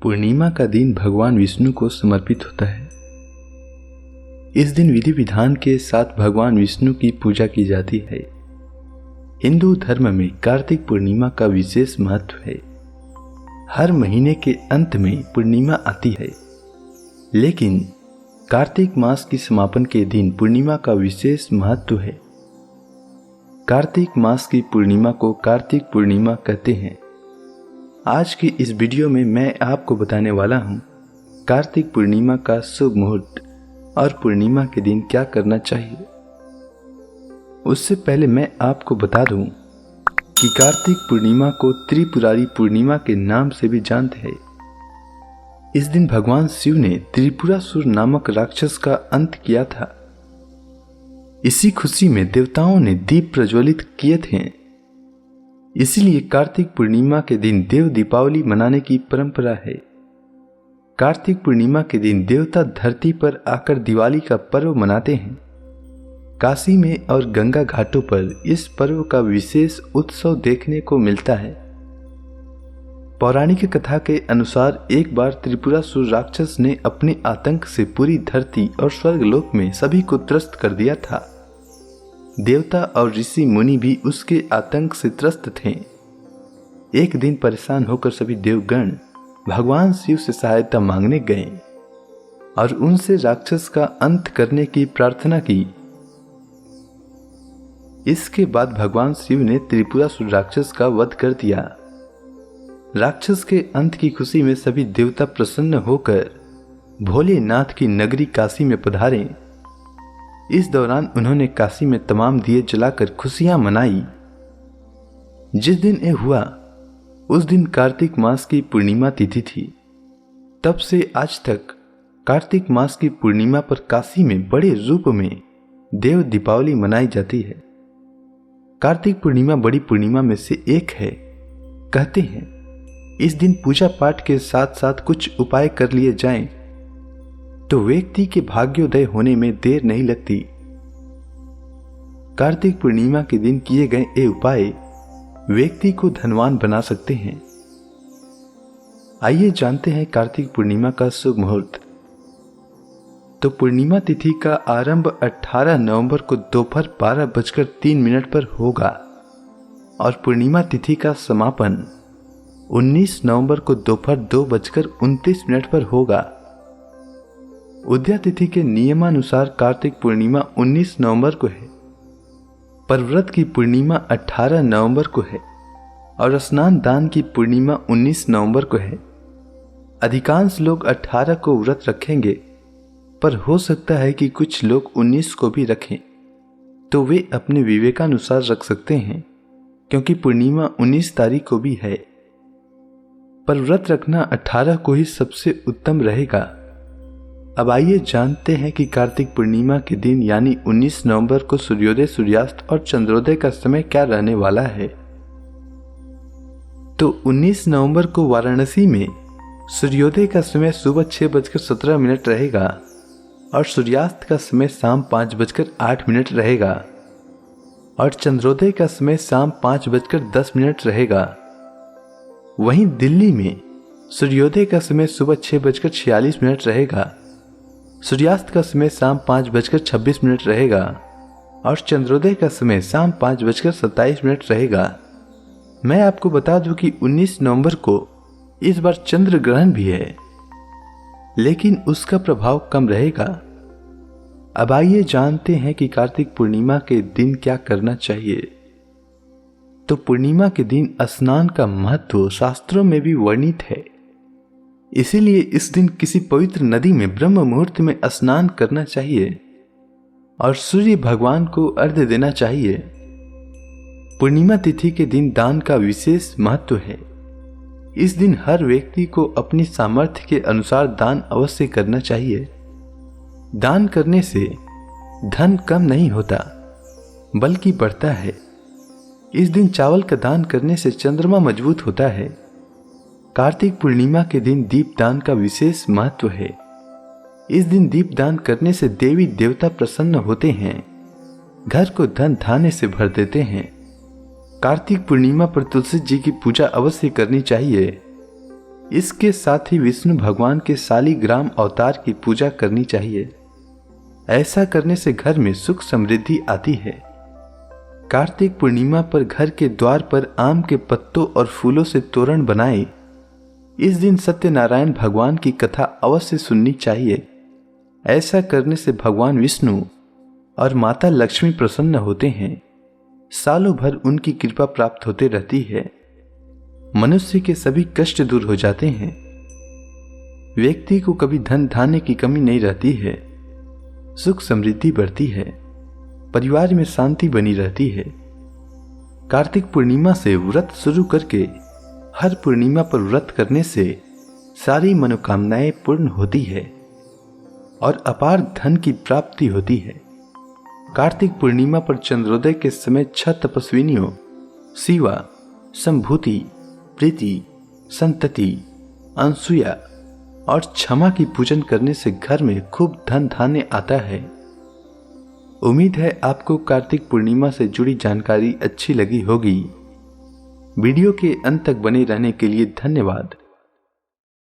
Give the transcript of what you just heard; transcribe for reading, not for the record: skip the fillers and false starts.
पूर्णिमा का दिन भगवान विष्णु को समर्पित होता है। इस दिन विधि विधान के साथ भगवान विष्णु की पूजा की जाती है। हिंदू धर्म में कार्तिक पूर्णिमा का विशेष महत्व है। हर महीने के अंत में पूर्णिमा आती है, लेकिन कार्तिक मास की समापन के दिन पूर्णिमा का विशेष महत्व है। कार्तिक मास की पूर्णिमा को कार्तिक पूर्णिमा कहते हैं। आज की इस वीडियो में मैं आपको बताने वाला हूं कार्तिक पूर्णिमा का शुभ मुहूर्त और पूर्णिमा के दिन क्या करना चाहिए। उससे पहले मैं आपको बता दूं कि कार्तिक पूर्णिमा को त्रिपुरारी पूर्णिमा के नाम से भी जानते हैं। इस दिन भगवान शिव ने त्रिपुरासुर नामक राक्षस का अंत किया था। इसी खुशी में देवताओं ने दीप प्रज्वलित किए थे। इसलिए कार्तिक पूर्णिमा के दिन देव दीपावली मनाने की परंपरा है। कार्तिक पूर्णिमा के दिन देवता धरती पर आकर दिवाली का पर्व मनाते हैं। काशी में और गंगा घाटों पर इस पर्व का विशेष उत्सव देखने को मिलता है। पौराणिक कथा के अनुसार एक बार त्रिपुरासुर राक्षस ने अपने आतंक से पूरी धरती और स्वर्गलोक में सभी को त्रस्त कर दिया था। देवता और ऋषि मुनि भी उसके आतंक से त्रस्त थे। एक दिन परेशान होकर सभी देवगण भगवान शिव से सहायता मांगने गए और उनसे राक्षस का अंत करने की प्रार्थना की। इसके बाद भगवान शिव ने त्रिपुरासुर राक्षस का वध कर दिया। राक्षस के अंत की खुशी में सभी देवता प्रसन्न होकर भोलेनाथ की नगरी काशी में पधारे। इस दौरान उन्होंने काशी में तमाम दिए जलाकर खुशियां मनाई। जिस दिन ये हुआ उस दिन कार्तिक मास की पूर्णिमा तिथि थी। तब से आज तक कार्तिक मास की पूर्णिमा पर काशी में बड़े रूप में देव दीपावली मनाई जाती है। कार्तिक पूर्णिमा बड़ी पूर्णिमा में से एक है। कहते हैं इस दिन पूजा पाठ के साथ साथ कुछ उपाय कर लिए जाएं तो व्यक्ति के भाग्योदय होने में देर नहीं लगती। कार्तिक पूर्णिमा के दिन किए गए ये उपाय व्यक्ति को धनवान बना सकते हैं। आइए जानते हैं कार्तिक पूर्णिमा का शुभ मुहूर्त। तो पूर्णिमा तिथि का आरंभ 18 नवंबर को दोपहर 12:03 पर होगा और पूर्णिमा तिथि का समापन 19 नवंबर को दोपहर 2:29 पर होगा। उदया तिथि के नियमानुसार कार्तिक पूर्णिमा 19 नवंबर को है, पर व्रत की पूर्णिमा 18 नवंबर को है और स्नान दान की पूर्णिमा 19 नवंबर को है। अधिकांश लोग 18 को व्रत रखेंगे, पर हो सकता है कि कुछ लोग 19 को भी रखें, तो वे अपने विवेकानुसार रख सकते हैं, क्योंकि पूर्णिमा 19 तारीख को भी है। पर व्रत रखना 18 को ही सबसे उत्तम रहेगा। अब आइए जानते हैं कि कार्तिक पूर्णिमा के दिन यानी 19 नवंबर को सूर्योदय, सूर्यास्त और चंद्रोदय का समय क्या रहने वाला है। तो 19 नवंबर को वाराणसी में सूर्योदय का समय सुबह 6:17 रहेगा और सूर्यास्त का समय शाम 5:08 रहेगा और चंद्रोदय का समय शाम 5:10 रहेगा। वहीं दिल्ली में सूर्योदय का समय सुबह 6:46 रहेगा, सूर्यास्त का समय शाम 5:26 रहेगा और चंद्रोदय का समय शाम 5:27 रहेगा। मैं आपको बता दूं कि 19 नवंबर को इस बार चंद्र ग्रहण भी है, लेकिन उसका प्रभाव कम रहेगा। अब आइए जानते हैं कि कार्तिक पूर्णिमा के दिन क्या करना चाहिए। तो पूर्णिमा के दिन स्नान का महत्व शास्त्रों में भी वर्णित है। इसीलिए इस दिन किसी पवित्र नदी में ब्रह्म मुहूर्त में स्नान करना चाहिए और सूर्य भगवान को अर्घ्य देना चाहिए। पूर्णिमा तिथि के दिन दान का विशेष महत्व है। इस दिन हर व्यक्ति को अपनी सामर्थ्य के अनुसार दान अवश्य करना चाहिए। दान करने से धन कम नहीं होता, बल्कि बढ़ता है। इस दिन चावल का दान करने से चंद्रमा मजबूत होता है। कार्तिक पूर्णिमा के दिन दीप दान का विशेष महत्व है। इस दिन दीप दान करने से देवी देवता प्रसन्न होते हैं, घर को धन धान्य से भर देते हैं। कार्तिक पूर्णिमा पर तुलसी जी की पूजा अवश्य करनी चाहिए। इसके साथ ही विष्णु भगवान के शालिग्राम अवतार की पूजा करनी चाहिए। ऐसा करने से घर में सुख समृद्धि आती है। कार्तिक पूर्णिमा पर घर के द्वार पर आम के पत्तों और फूलों से तोरण बनाए। इस दिन सत्यनारायण भगवान की कथा अवश्य सुननी चाहिए। ऐसा करने से भगवान विष्णु और माता लक्ष्मी प्रसन्न होते हैं। सालों भर उनकी कृपा प्राप्त होते रहती है। मनुष्य के सभी कष्ट दूर हो जाते हैं। व्यक्ति को कभी धन धान्य की कमी नहीं रहती है। सुख समृद्धि बढ़ती है। परिवार में शांति बनी रहती है। कार्तिक पूर्णिमा से व्रत शुरू करके हर पूर्णिमा पर व्रत करने से सारी मनोकामनाएं पूर्ण होती है और अपार धन की प्राप्ति होती है। कार्तिक पूर्णिमा पर चंद्रोदय के समय 6 तपस्विनियों शिवा, संभूति, प्रीति, संतति, अनसुया और क्षमा की पूजन करने से घर में खूब धन धान्य आता है। उम्मीद है आपको कार्तिक पूर्णिमा से जुड़ी जानकारी अच्छी लगी होगी। वीडियो के अंत तक बने रहने के लिए धन्यवाद।